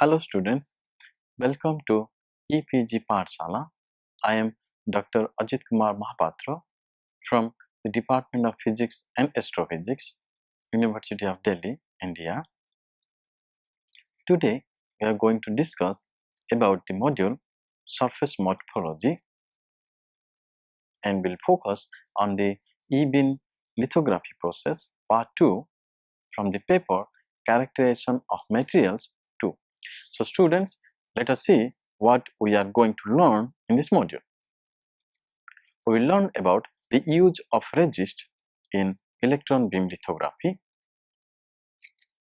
Hello students, welcome to EPG Pathshala. I am Dr. Ajit Kumar Mahapatra from the Department of Physics and Astrophysics, University of Delhi, India. Today we are going to discuss about the module Surface Morphology and will focus on the E-beam lithography process part 2 from the paper Characterization of Materials 2. So students, let us see what we are going to learn in this module. We will learn about the use of resist in electron beam lithography,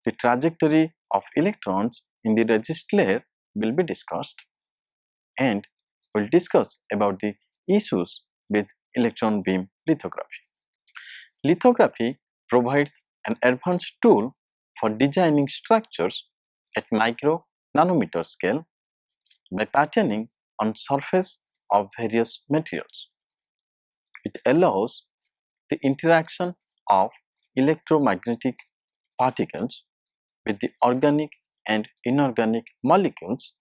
the trajectory of electrons in the resist layer will be discussed, and we will discuss about the issues with electron beam lithography. Lithography provides an advanced tool for designing structures at micro-nanometer scale by patterning on surface of various materials. It allows the interaction of electromagnetic particles with the organic and inorganic molecules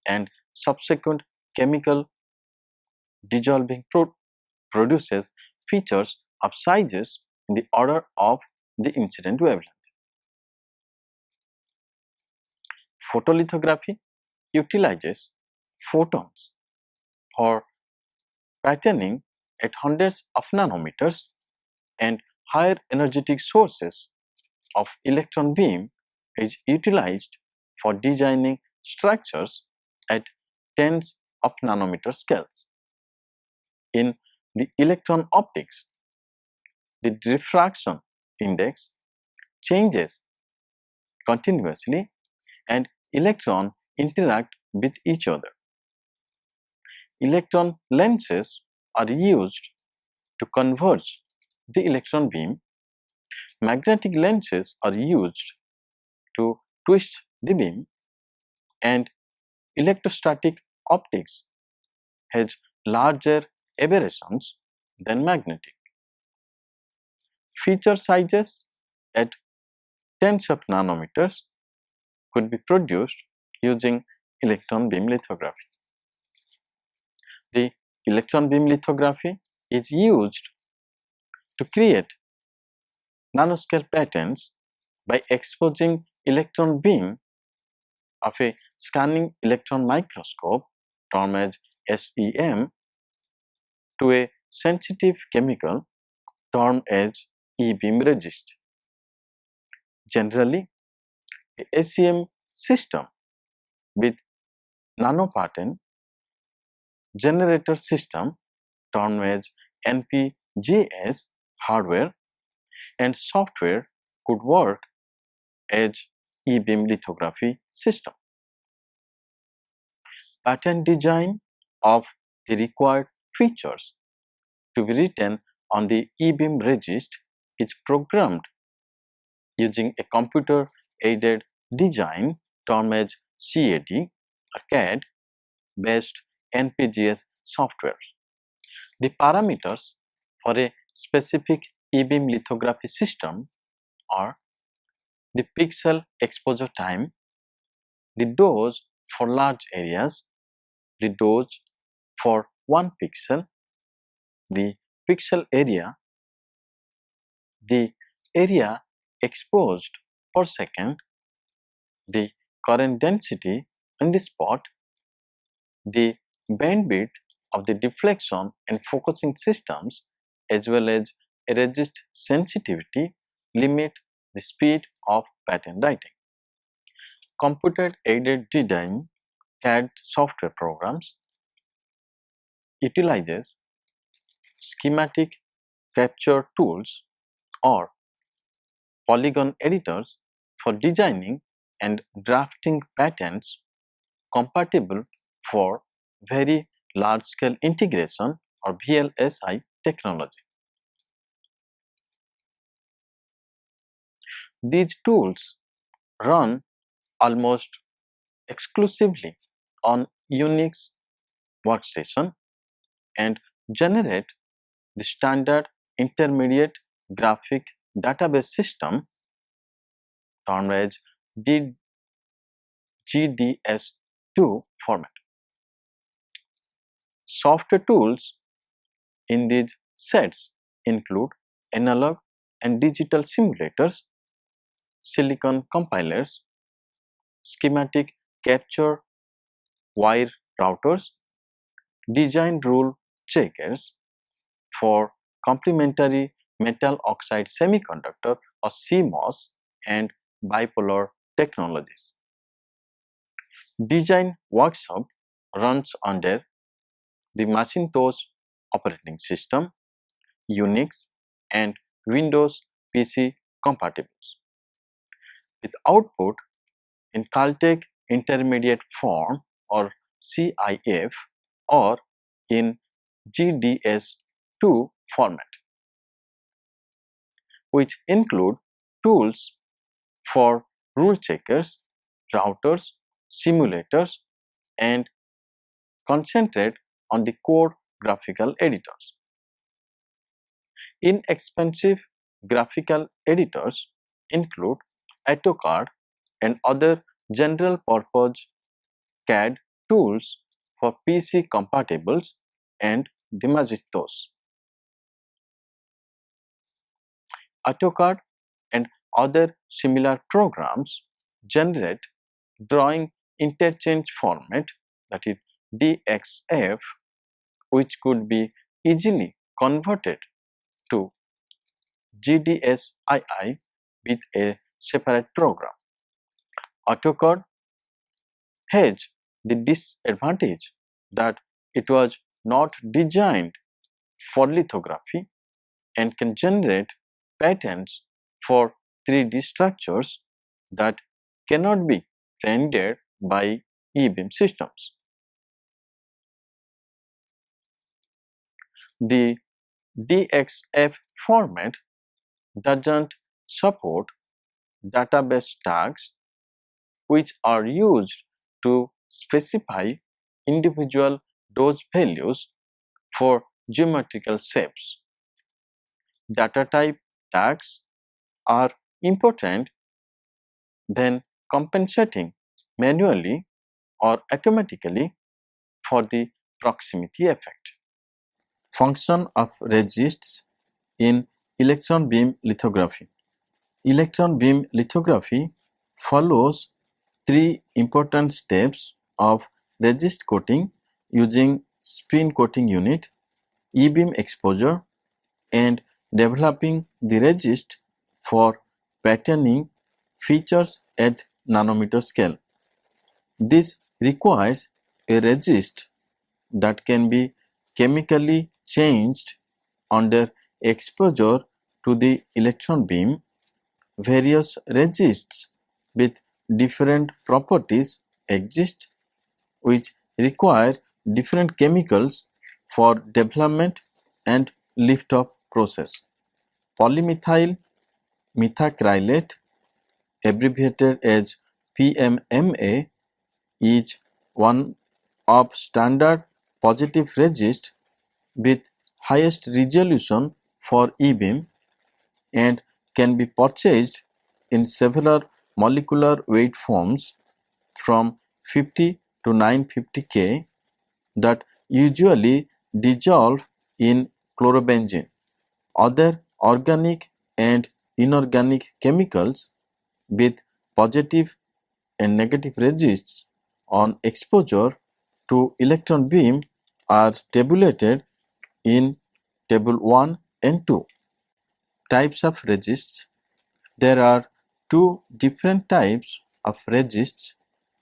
and subsequent chemical dissolving produces features of sizes in the order of the incident wavelength. Photolithography utilizes photons for patterning at hundreds of nanometers, and higher energetic sources of electron beam is utilized for designing structures at tens of nanometer scales. In the electron optics, the diffraction index changes continuously and electrons interact with each other. Electron lenses are used to converge the electron beam. Magnetic lenses are used to twist the beam, and electrostatic optics has larger aberrations than magnetic. Feature sizes at tens of nanometers could be produced using electron beam lithography. The electron beam lithography is used to create nanoscale patterns by exposing electron beam of a scanning electron microscope termed as SEM to a sensitive chemical termed as E-beam resist. Generally, a SEM system with nanopattern generator system termed as NPGS hardware and software could work as E-beam lithography system. Pattern design of the required features to be written on the E-beam resist is programmed using a computer aided design termed as CAD based NPGS software. The parameters for a specific E-beam lithography system are the pixel exposure time, the dose for large areas, the dose for 1 pixel, the pixel area, the area exposed per second, the current density in the spot, the bandwidth of the deflection and focusing systems, as well as a resist sensitivity limit the speed of pattern writing. Computer aided design CAD software programs utilizes schematic capture tools or polygon editors for designing and drafting patterns compatible for very large scale integration or VLSI technology. These tools run almost exclusively on Unix workstation and generate the standard intermediate graphic database system termed as GDS2 format. Software tools in these sets include analog and digital simulators, silicon compilers, schematic capture wire routers, design rule checkers for complementary metal oxide semiconductor or CMOS and bipolar technologies. Design workshop runs under the Macintosh operating system, Unix and Windows PC compatibles, with output in Caltech intermediate form or CIF or in GDS2 format, which include tools for rule checkers, routers, simulators and concentrate on the core graphical editors. Inexpensive graphical editors include AutoCAD and other general purpose CAD tools for PC compatibles and the Macintosh. AutoCAD and other similar programs generate drawing interchange format, that is DXF, which could be easily converted to GDSII with a separate program. AutoCAD has the disadvantage that it was not designed for lithography and can generate patterns for 3D structures that cannot be rendered by E-beam systems. The DXF format doesn't support database tags which are used to specify individual dose values for geometrical shapes. Data type tags are important then compensating manually or automatically for the proximity effect. Function of resists in electron beam lithography. Electron beam lithography follows three important steps of resist coating using spin coating unit, E-beam exposure and developing the resist for patterning features at nanometer scale. This requires a resist that can be chemically changed under exposure to the electron beam. Various resists with different properties exist which require different chemicals for development and lift-off process. Polymethyl methacrylate, abbreviated as PMMA, is one of standard positive resist with highest resolution for E-beam and can be purchased in several molecular weight forms from 50 to 950 K that usually dissolve in chlorobenzene. Other organic and inorganic chemicals with positive and negative resists on exposure to electron beam are tabulated in table 1 and 2. Types of resists. There are two different types of resists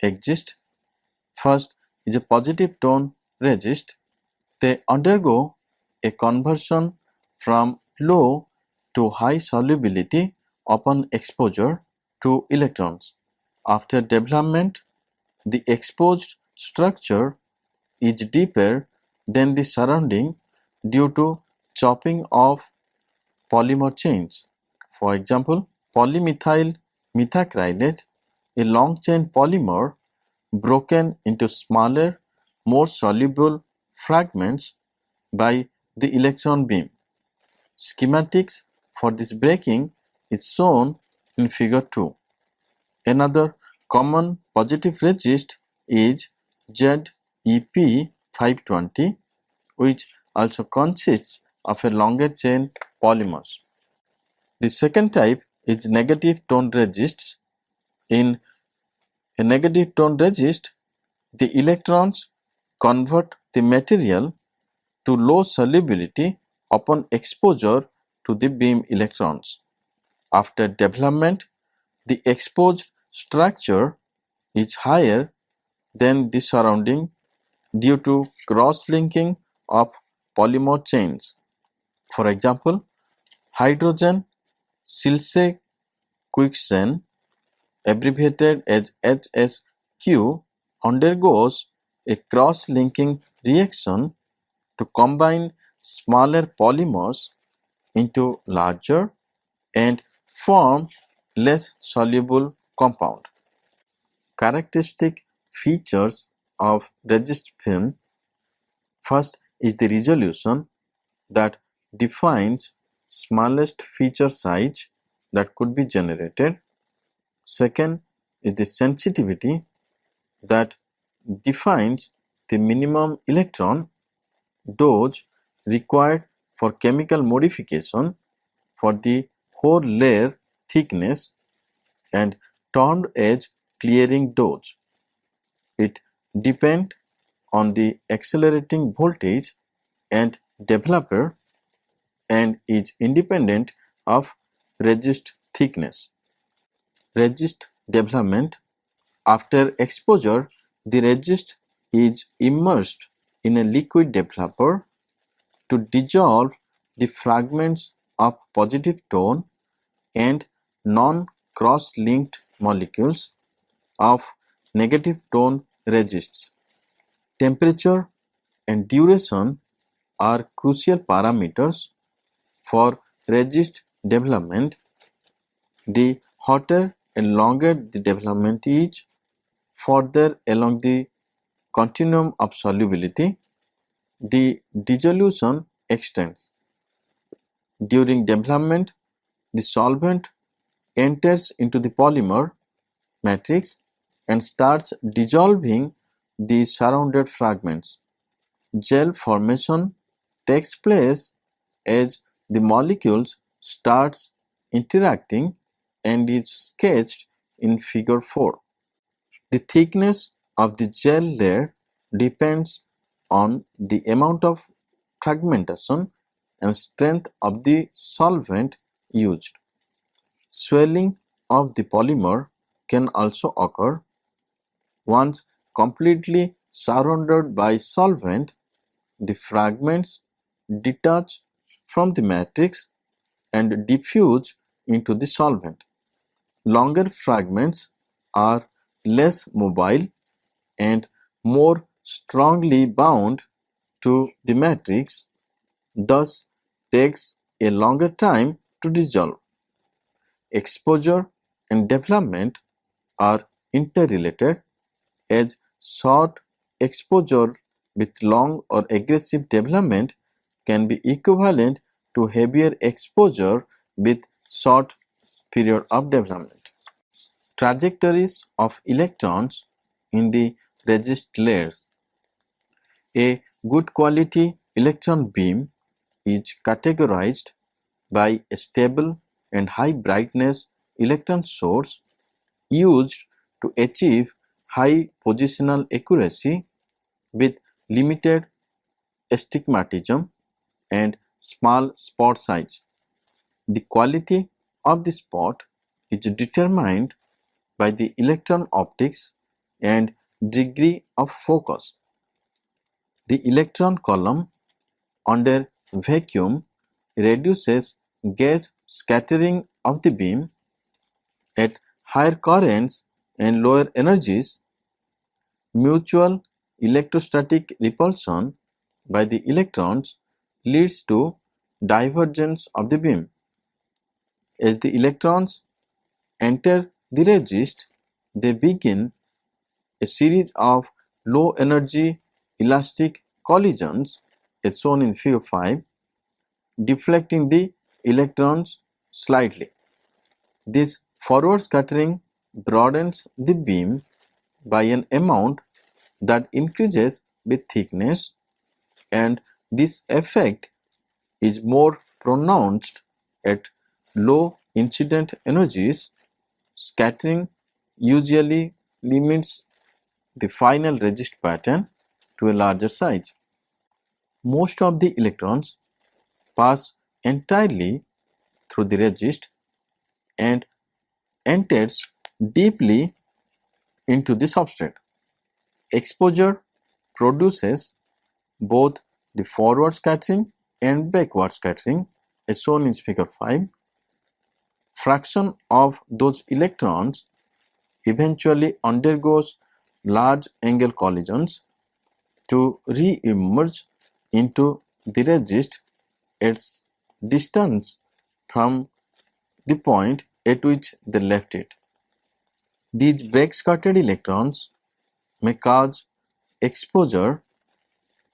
exist. First is a positive tone resist. They undergo a conversion from low to high solubility upon exposure to electrons. After development, the exposed structure is deeper than the surrounding due to chopping of polymer chains. For example, polymethyl methacrylate, a long chain polymer broken into smaller, more soluble fragments by the electron beam. Schematics for this breaking is shown in figure 2. Another common positive resist is ZEP520, which also consists of a longer chain polymers. The second type is negative tone resists. In a negative tone resist, the electrons convert the material to low solubility upon exposure to the beam electrons. After development, the exposed structure is higher than the surrounding due to cross-linking of polymer chains. For example, hydrogen silce quicksand, abbreviated as HSQ, undergoes a cross-linking reaction to combine smaller polymers into larger and form less soluble compound. Characteristic features of resist film: first is the resolution that defines smallest feature size that could be generated. Second is the sensitivity that defines the minimum electron dose required for chemical modification for the whole layer thickness and termed as clearing dose. It depends on the accelerating voltage and developer and is independent of resist thickness. Resist development: after exposure, the resist is immersed in a liquid developer to dissolve the fragments of positive tone and non-cross-linked molecules of negative tone resists. Temperature and duration are crucial parameters for resist development. The hotter and longer the development is, further along the continuum of solubility, the dissolution extends. During development, the solvent enters into the polymer matrix and starts dissolving the surrounded fragments. Gel formation takes place as the molecules starts interacting and is sketched in figure 4. The thickness of the gel layer depends on the amount of fragmentation and strength of the solvent used. Swelling of the polymer can also occur. Once completely surrounded by solvent, the fragments detach from the matrix and diffuse into the solvent. Longer fragments are less mobile and more strongly bound to the matrix, thus takes a longer time to dissolve. Exposure and development are interrelated, as short exposure with long or aggressive development can be equivalent to heavier exposure with short period of development. Trajectories of electrons in the resist layers. A good quality electron beam is categorized by a stable and high brightness electron source used to achieve high positional accuracy with limited astigmatism and small spot size. The quality of the spot is determined by the electron optics and degree of focus. The electron column under vacuum reduces gas scattering of the beam. At higher currents and lower energies, mutual electrostatic repulsion by the electrons leads to divergence of the beam. As the electrons enter the resist, they begin a series of low energy elastic collisions as shown in figure 5, deflecting the electrons slightly. This forward scattering broadens the beam by an amount that increases with thickness, and this effect is more pronounced at low incident energies. Scattering usually limits the final resist pattern to a larger size. Most of the electrons pass entirely through the resist and enters deeply into the substrate. Exposure produces both the forward scattering and backward scattering as shown in figure 5. Fraction of those electrons eventually undergoes large angle collisions to re-emerge into the resist at distance from the point at which they left it. These backscattered electrons may cause exposure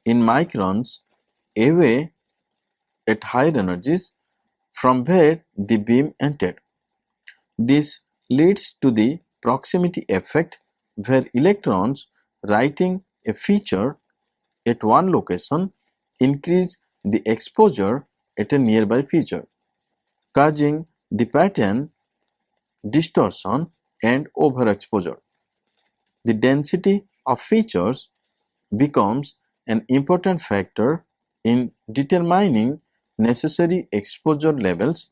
in microns away at higher energies from where the beam entered. This leads to the proximity effect, where electrons writing a feature at one location increase the exposure at a nearby feature, causing the pattern distortion and overexposure. The density of features becomes an important factor in determining necessary exposure levels.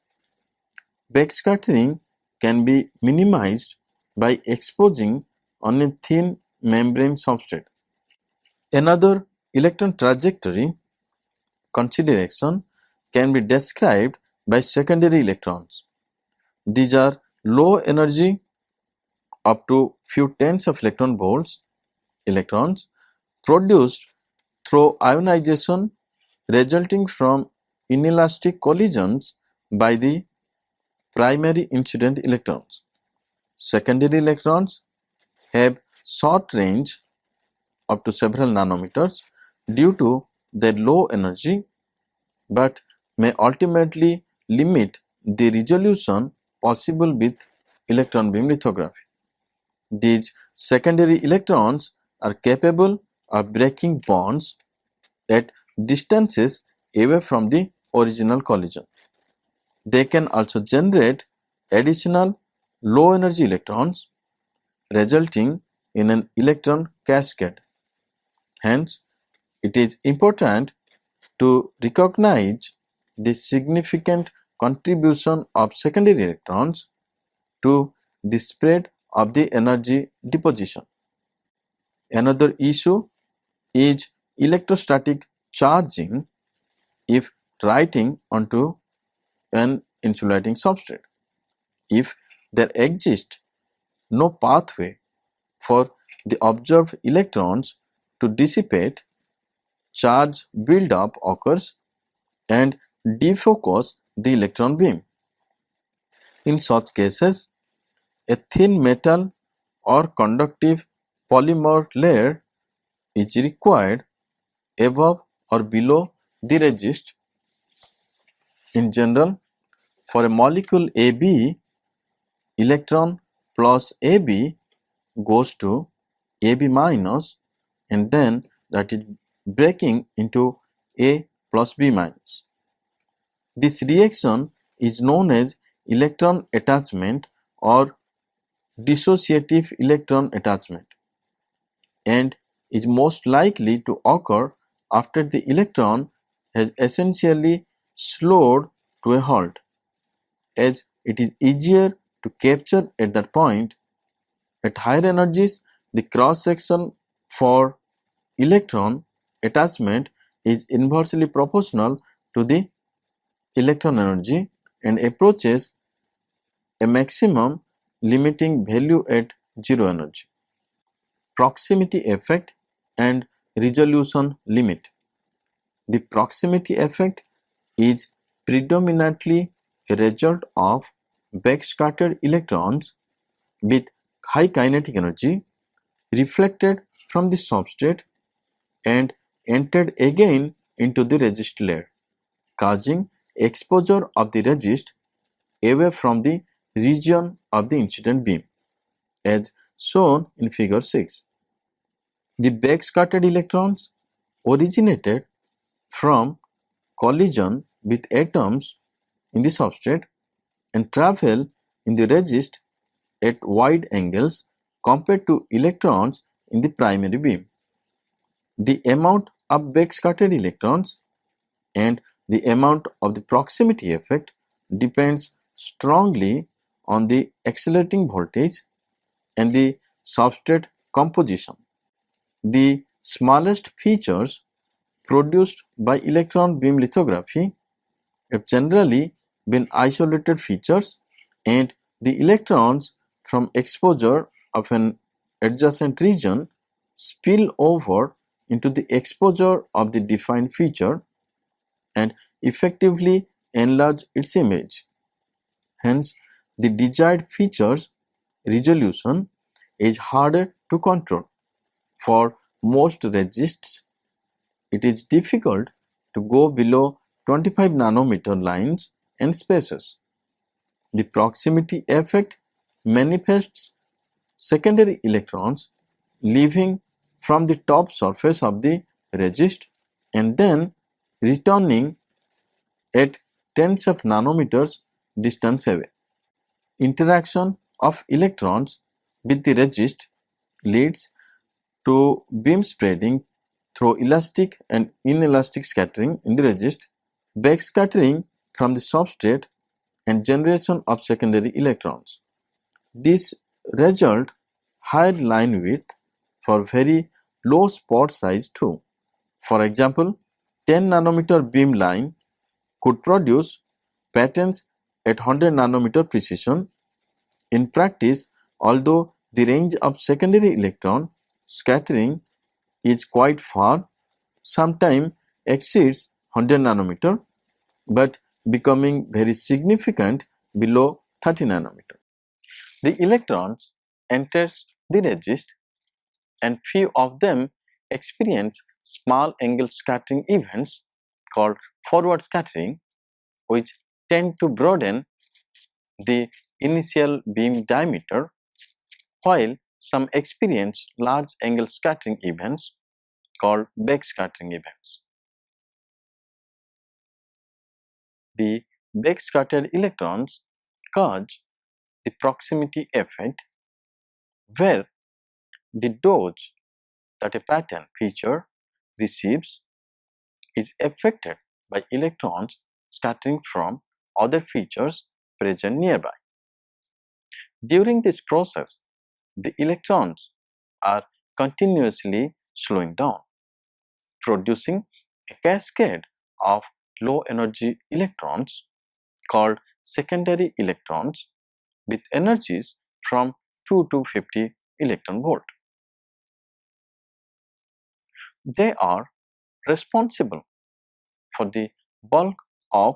Backscattering can be minimized by exposing on a thin membrane substrate. Another electron trajectory consideration can be described by secondary electrons. These are low energy, up to few tens of electron volts electrons produced through ionization resulting from inelastic collisions by the primary incident electrons. Secondary electrons have short range up to several nanometers due to their low energy, but may ultimately limit the resolution possible with electron beam lithography. These secondary electrons are capable of breaking bonds at distances away from the original collision. They can also generate additional low energy electrons, resulting in an electron cascade. Hence, it is important to recognize the significant contribution of secondary electrons to the spread of the energy deposition. Another issue is electrostatic charging if writing onto an insulating substrate. If there exists no pathway for the observed electrons to dissipate, charge buildup occurs and defocus the electron beam. In such cases, a thin metal or conductive polymer layer is required above or below the resist. In general, for a molecule AB, electron plus AB goes to AB minus, and then that is breaking into A plus B minus. This reaction is known as electron attachment or dissociative electron attachment, and is most likely to occur after the electron has essentially slowed to a halt, as it is easier to capture at that point. At higher energies, the cross section for electron attachment is inversely proportional to the electron energy and approaches a maximum limiting value at zero energy. Proximity effect and resolution limit. The proximity effect is predominantly a result of backscattered electrons with high kinetic energy reflected from the substrate and entered again into the resist layer, causing exposure of the resist away from the region of the incident beam. as shown in figure 6. The backscattered electrons originated from collision with atoms in the substrate and travel in the resist at wide angles compared to electrons in the primary beam. The amount of backscattered electrons and the amount of the proximity effect depends strongly on the accelerating voltage and the substrate composition. The smallest features produced by electron beam lithography have generally been isolated features, and the electrons from exposure of an adjacent region spill over into the exposure of the defined feature and effectively enlarge its image. Hence, the desired feature's resolution is harder to control. For most resists, it is difficult to go below 25 nanometer lines and spaces. The proximity effect manifests secondary electrons leaving from the top surface of the resist and then returning at tens of nanometers distance away. Interaction of electrons with the resist leads to beam spreading through elastic and inelastic scattering in the resist, backscattering from the substrate, and generation of secondary electrons. This result higher line width for very low spot size too. For example, 10 nanometer beam line could produce patterns at 100 nanometer precision. In practice, although the range of secondary electron scattering is quite far, sometimes exceeds 100 nanometer, but becoming very significant below 30 nanometer. The electrons enters the resist and few of them experience small angle scattering events called forward scattering, which tend to broaden the initial beam diameter, while some experience large angle scattering events called backscattering events. The backscattered electrons cause the proximity effect, where the dose that a pattern feature receives is affected by electrons scattering from other features present nearby. During this process, the electrons are continuously slowing down, producing a cascade of low energy electrons called secondary electrons with energies from 2 to 50 electron volt. They are responsible for the bulk of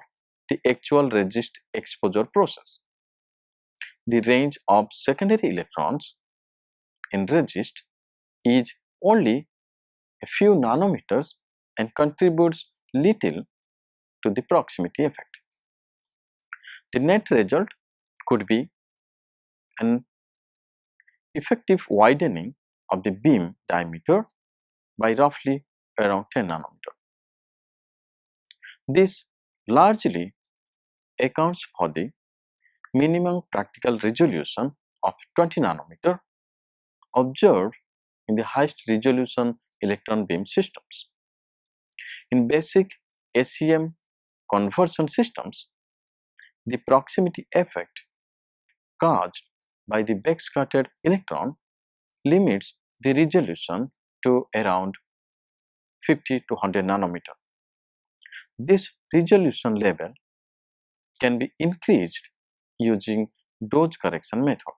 the actual resist exposure process. The range of secondary electrons in resist is only a few nanometers and contributes little to the proximity effect. The net result could be an effective widening of the beam diameter by roughly around 10 nanometer. This largely accounts for the minimum practical resolution of 20 nanometer observed in the highest resolution electron beam systems. In basic SEM conversion systems, the proximity effect caused by the backscattered electron limits the resolution to around 50 to 100 nanometer. This resolution level can be increased using dose correction method.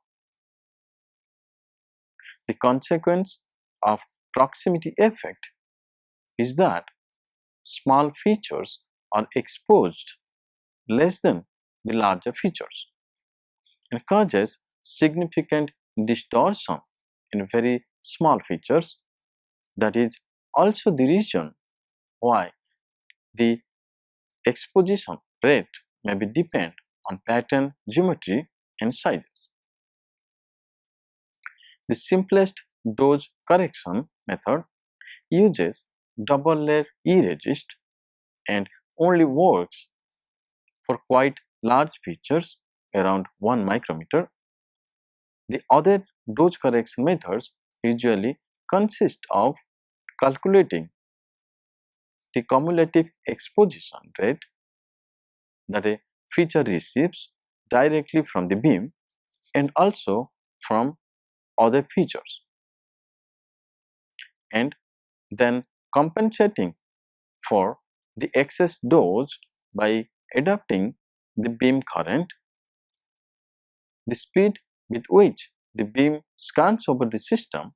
The consequence of proximity effect is that small features are exposed less than the larger features and causes significant distortion in very small features. That is also the reason why the exposition rate may be depend on pattern geometry and sizes. The simplest dose correction method uses double layer E-resist and only works for quite large features around 1 micrometer. The other dose correction methods usually consist of calculating the cumulative exposition rate that a feature receives directly from the beam and also from other features, and then compensating for the excess dose by adapting the beam current, the speed with which the beam scans over the system,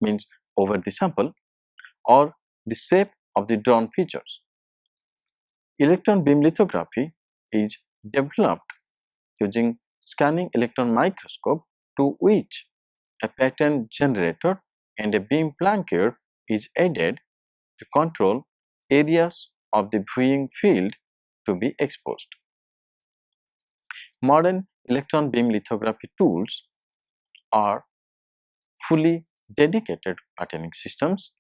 means over the sample, or the shape of the drawn features. Electron beam lithography is developed using scanning electron microscope, to which a pattern generator and a beam planker is added to control areas of the viewing field to be exposed. Modern electron beam lithography tools are fully dedicated patterning systems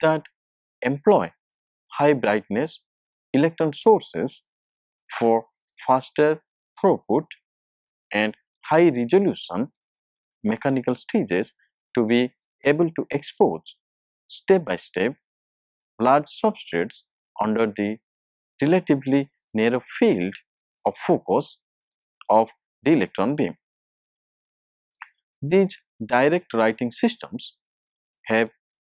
that employ high brightness electron sources for faster throughput and high resolution mechanical stages to be able to expose step by step large substrates under the relatively narrow field of focus of the electron beam. These direct writing systems have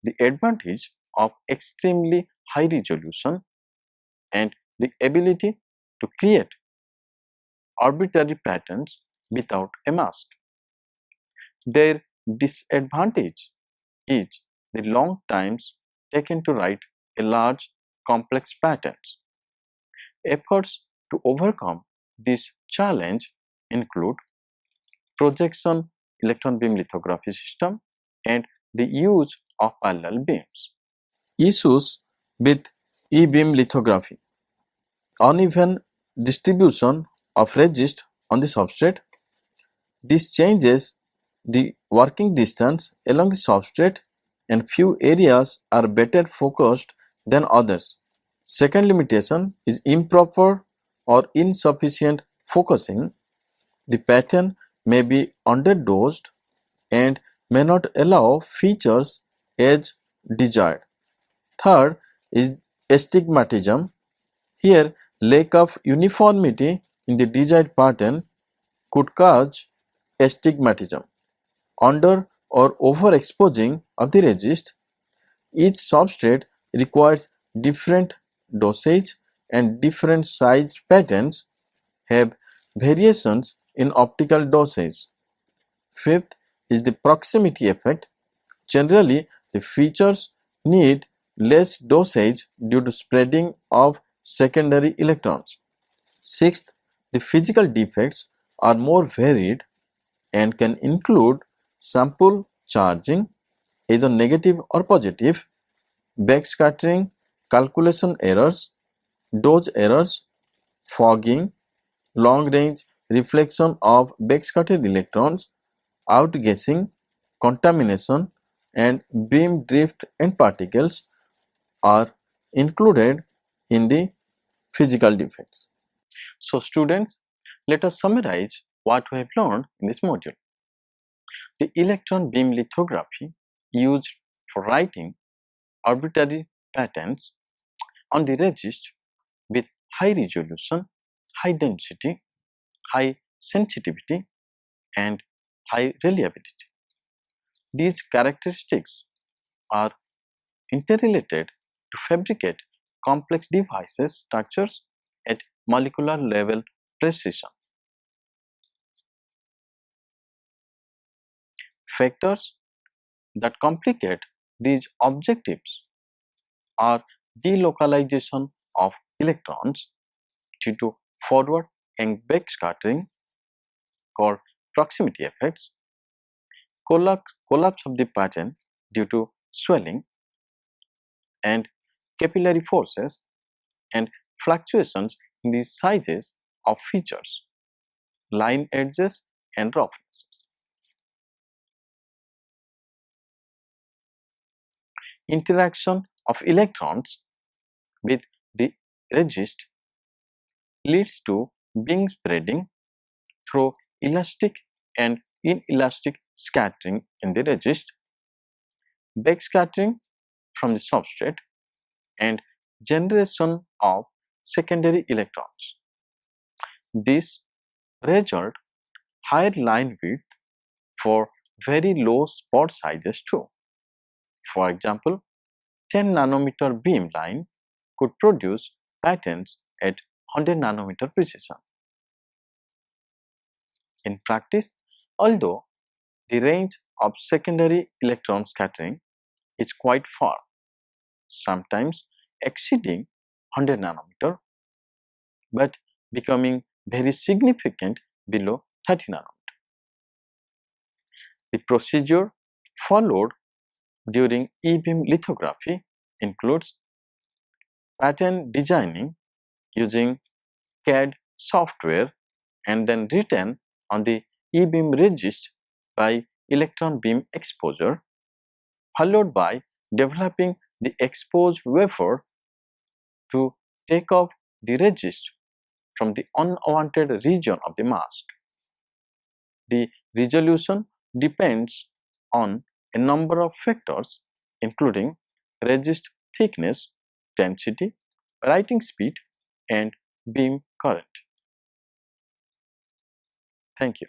the advantage of extremely high resolution and the ability to create arbitrary patterns without a mask. Their disadvantage is the long times taken to write a large complex patterns. Efforts to overcome this challenge include projection electron beam lithography system and the use of parallel beams. Issues with E-beam lithography: uneven distribution of resist on the substrate. This changes the working distance along the substrate, and few areas are better focused than others. Second limitation is improper or insufficient focusing. The pattern may be underdosed and may not allow features as desired. Third is astigmatism. Here, lack of uniformity in the desired pattern could cause astigmatism. Under or overexposing of the resist, each substrate requires different dosage, and different sized patterns have variations in optical dosage. Fifth is the proximity effect. Generally, the features need less dosage due to spreading of secondary electrons. Sixth, the physical defects are more varied and can include sample charging, either negative or positive, backscattering, calculation errors, dose errors, fogging, long-range reflection of backscattered electrons, outgassing, contamination, and beam drift and particles are included in the physical defects. So students, let us summarize what we have learned in this module. The electron beam lithography used for writing arbitrary patterns on the resist with high resolution, high density, high sensitivity, and high reliability. These characteristics are interrelated to fabricate complex devices structures at molecular level precision. Factors that complicate these objectives are delocalization of electrons due to forward and back scattering called proximity effects, collapse of the pattern due to swelling, and capillary forces and fluctuations in the sizes of features, line edges and roughnesses. interaction of electrons with the resist leads to beam spreading through elastic and inelastic scattering in the resist, backscattering from the substrate, and generation of secondary electrons. This result higher line width for very low spot sizes too. For example, 10 nanometer beam line could produce patterns at 100 nanometer precision. In practice, although the range of secondary electron scattering is quite far, sometimes exceeding 100 nanometer, but becoming very significant below 30 nanometer. The procedure followed during E-beam lithography includes pattern designing using CAD software and then written on the E-beam resist by electron beam exposure, followed by developing the exposed wafer to take off the resist from the unwanted region of the mask. The resolution depends on a number of factors including resist thickness, density, writing speed, and beam current. Thank you.